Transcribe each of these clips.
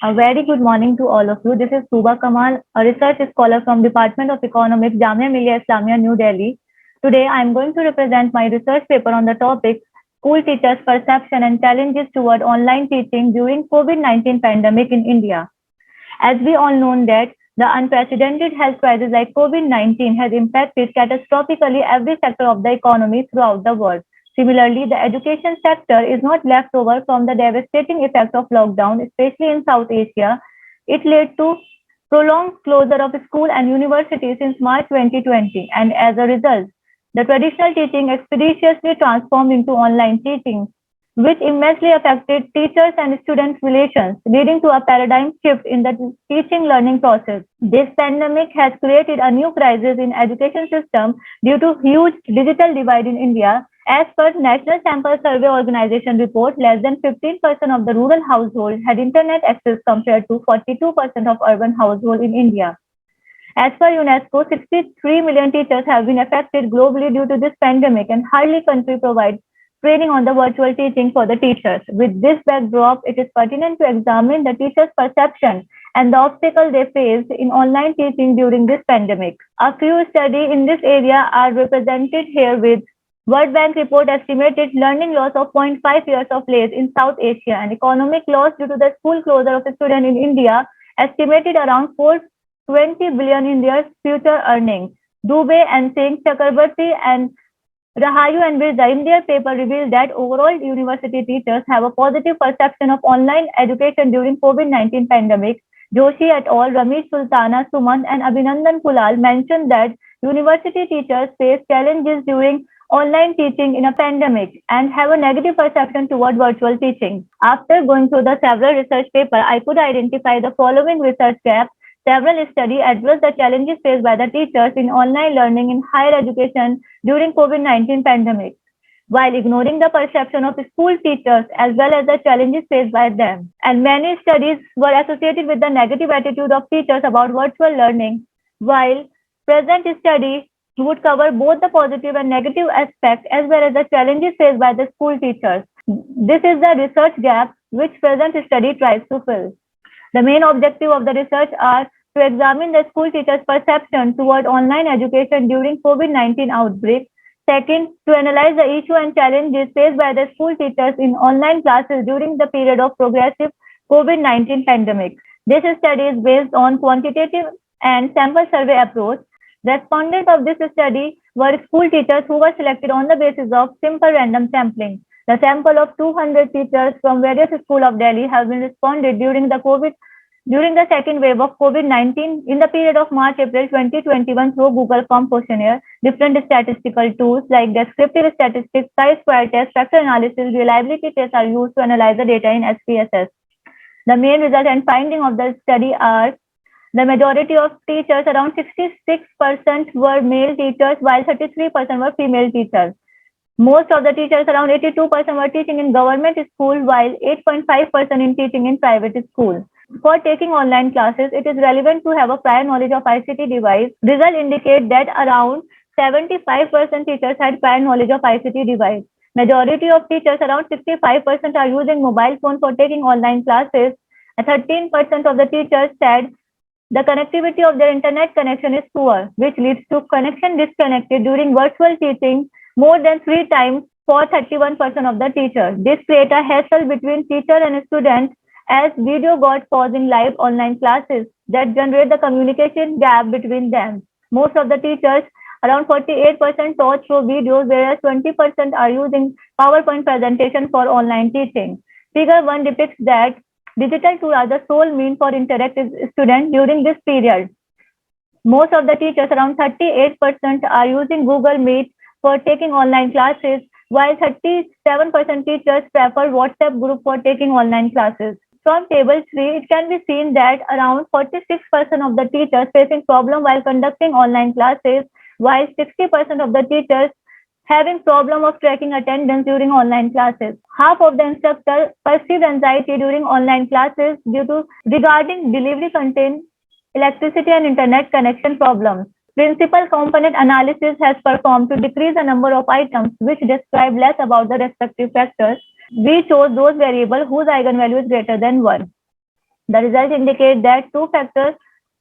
A very good morning to all of you. This is Tuba Kamal, a research scholar from Department of Economics, Jamia Millia Islamia, New Delhi. Today, I am going to represent my research paper on the topic School Teachers' Perception and Challenges Toward Online Teaching During COVID-19 Pandemic in India. As we all know that the unprecedented health crisis like COVID-19 has impacted catastrophically every sector of the economy throughout the world. Similarly, the education sector is not left over from the devastating effects of lockdown, especially in South Asia. It led to prolonged closure of school and universities since March 2020, and as a result, the traditional teaching expeditiously transformed into online teaching, which immensely affected teachers and students' relations, leading to a paradigm shift in the teaching learning process. This pandemic has created a new crisis in education system due to huge digital divide in India. As per National Sample Survey Organization report, less than 15% of the rural households had internet access compared to 42% of urban households in India. As per UNESCO, 63 million teachers have been affected globally due to this pandemic, and hardly country provides training on the virtual teaching for the teachers. With this backdrop, it is pertinent to examine the teachers' perception and the obstacles they faced in online teaching during this pandemic. A few studies in this area are represented here with World Bank report estimated learning loss of 0.5 years of life in South Asia and economic loss due to the school closure of a student in India estimated around 420 billion in their future earnings. Dubey and Singh, Chakrabarti and Rahayu and Birza in their paper revealed that overall university teachers have a positive perception of online education during COVID-19 pandemic. Joshi et al., Ramesh Sultana, Sumant and Abhinandan Kulal mentioned that university teachers face challenges during online teaching in a pandemic and have a negative perception toward virtual teaching. After going through the several research papers, I could identify the following research gaps. Several studies address the challenges faced by the teachers in online learning in higher education during COVID-19 pandemic, while ignoring the perception of school teachers as well as the challenges faced by them. And many studies were associated with the negative attitude of teachers about virtual learning, while present study would cover both the positive and negative aspects as well as the challenges faced by the school teachers. This is the research gap which present study tries to fill. The main objective of the research are to examine the school teachers' perception toward online education during COVID-19 outbreak. Second, to analyze the issue and challenges faced by the school teachers in online classes during the period of progressive COVID-19 pandemic. This study is based on quantitative and sample survey approach. Respondents of this study were school teachers who were selected on the basis of simple random sampling. The sample of 200 teachers from various schools of Delhi have been responded during the second wave of COVID-19 in the period of March-April 2021 through Google Form questionnaire. Different statistical tools like descriptive statistics, chi-square test, factor analysis, reliability tests are used to analyze the data in SPSS. The main result and finding of the study are the majority of teachers, around 66% were male teachers, while 33% were female teachers. Most of the teachers, around 82%, were teaching in government school, while 8.5% in teaching in private school. For taking online classes, it is relevant to have a prior knowledge of ICT device. Results indicate that around 75% teachers had prior knowledge of ICT device. Majority of teachers, around 65%, are using mobile phone for taking online classes. 13% of the teachers said the connectivity of their internet connection is poor, which leads to connection disconnected during virtual teaching more than 3 times for 31% of the teachers. This creates a hassle between teacher and student as video got paused in live online classes that generate the communication gap between them. Most of the teachers, around 48%, taught through videos, whereas 20% are using PowerPoint presentation for online teaching. Figure 1 depicts that digital tools are the sole mean for interactive students during this period. Most of the teachers, around 38%, are using Google Meet for taking online classes, while 37% teachers prefer WhatsApp group for taking online classes. From table 3, it can be seen that around 46% of the teachers facing problem while conducting online classes, while 60% of the teachers having problem of tracking attendance during online classes. Half of the instructors perceived anxiety during online classes due to regarding delivery content, electricity and internet connection problems. Principal component analysis has performed to decrease the number of items which describe less about the respective factors. We chose those variables whose eigenvalue is greater than 1. The results indicate that two factors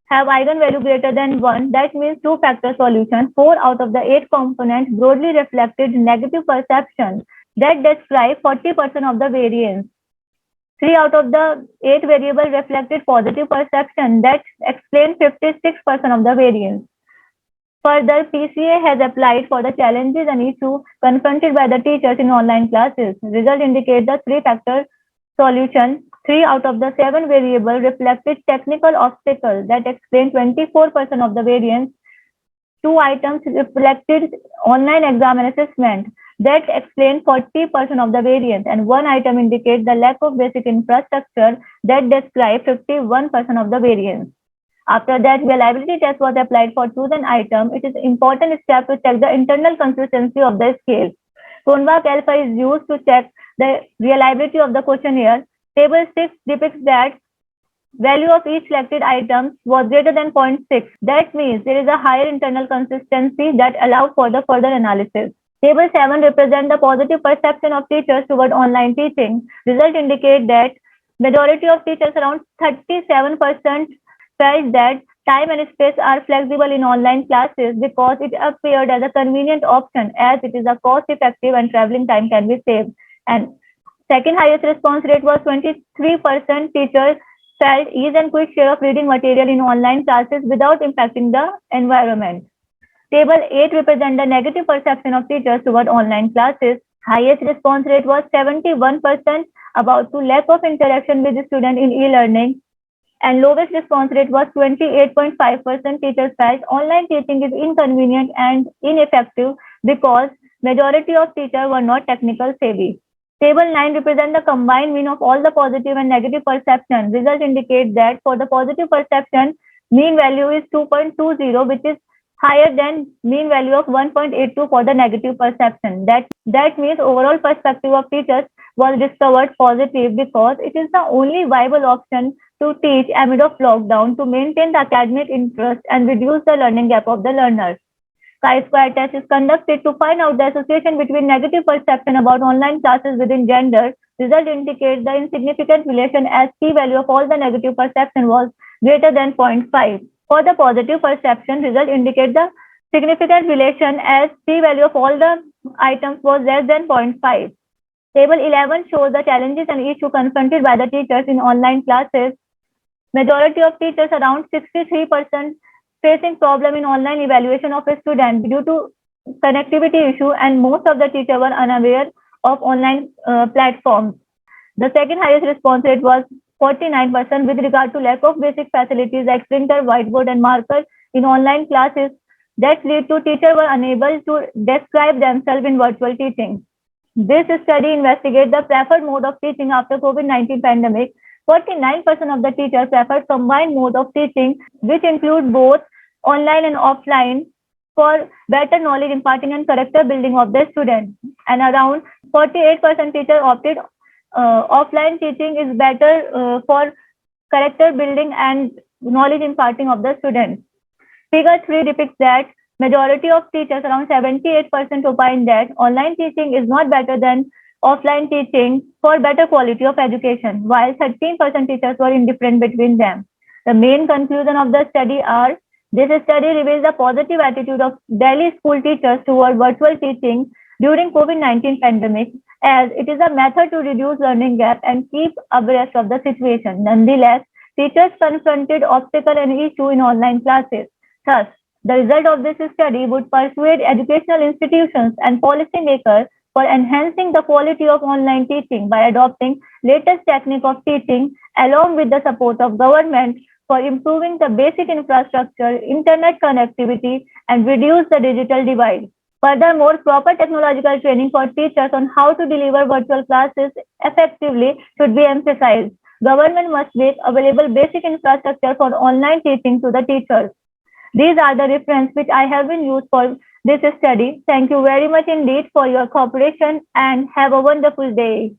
have eigenvalue greater than 1. That means two-factor solution. 4 out of the 8 components broadly reflected negative perception that describe 40% of the variance. 3 out of the 8 variables reflected positive perception that explain 56% of the variance. Further, PCA has applied for the challenges and issues confronted by the teachers in online classes. Result indicate the three-factor solution. 3 out of the 7 variables reflected technical obstacles that explain 24% of the variance. 2 items reflected online exam and assessment that explain 40% of the variance, and 1 item indicates the lack of basic infrastructure that describe 51% of the variance. After that, reliability test was applied for chosen item. It is important step to check the internal consistency of the scale. Cronbach alpha is used to check the reliability of the questionnaire. Table 6 depicts that value of each selected item was greater than 0.6. That means there is a higher internal consistency that allows for the further analysis. Table 7 represents the positive perception of teachers toward online teaching. Results indicate that majority of teachers, around 37%, felt that time and space are flexible in online classes because it appeared as a convenient option as it is a cost effective and traveling time can be saved. And second highest response rate was 23% teachers felt ease and quick share of reading material in online classes without impacting the environment. Table 8 represents the negative perception of teachers toward online classes. Highest response rate was 71% about to lack of interaction with the student in e-learning, and lowest response rate was 28.5%. Teachers felt online teaching is inconvenient and ineffective because majority of teachers were not technical savvy. Table 9 represents the combined mean of all the positive and negative perception. Results indicate that for the positive perception, mean value is 2.20, which is higher than mean value of 1.82 for the negative perception. That means overall perspective of teachers was discovered positive because it is the only viable option to teach amid of lockdown to maintain the academic interest and reduce the learning gap of the learners. Chi-square test is conducted to find out the association between negative perception about online classes within gender. Result indicates the insignificant relation as p-value of all the negative perception was greater than 0.5. For the positive perception, result indicates the significant relation as p-value of all the items was less than 0.5. Table 11 shows the challenges and issues confronted by the teachers in online classes. Majority of teachers, around 63%, facing problem in online evaluation of a student due to connectivity issue, and most of the teachers were unaware of online platforms. The second highest response rate was 49% with regard to lack of basic facilities like printer, whiteboard, and marker in online classes that lead to teachers were unable to describe themselves in virtual teaching. This study investigates the preferred mode of teaching after COVID-19 pandemic. 49% of the teachers preferred combined mode of teaching, which include both online and offline, for better knowledge imparting and character building of the student. And around 48% teachers opted offline teaching is better for character building and knowledge imparting of the student. Figure 3 depicts that majority of teachers, around 78%, opine that online teaching is not better than offline teaching for better quality of education, while 13% teachers were indifferent between them. The main conclusion of the study are: this study reveals the positive attitude of Delhi school teachers toward virtual teaching during COVID-19 pandemic, as it is a method to reduce learning gap and keep abreast of the situation. Nonetheless, teachers confronted obstacle and issue in online classes. Thus, the result of this study would persuade educational institutions and policymakers for enhancing the quality of online teaching by adopting latest technique of teaching along with the support of government for improving the basic infrastructure, internet connectivity, and reduce the digital divide. Furthermore, proper technological training for teachers on how to deliver virtual classes effectively should be emphasized. Government must make available basic infrastructure for online teaching to the teachers. These are the references which I have been used for this study. Thank you very much indeed for your cooperation and have a wonderful day.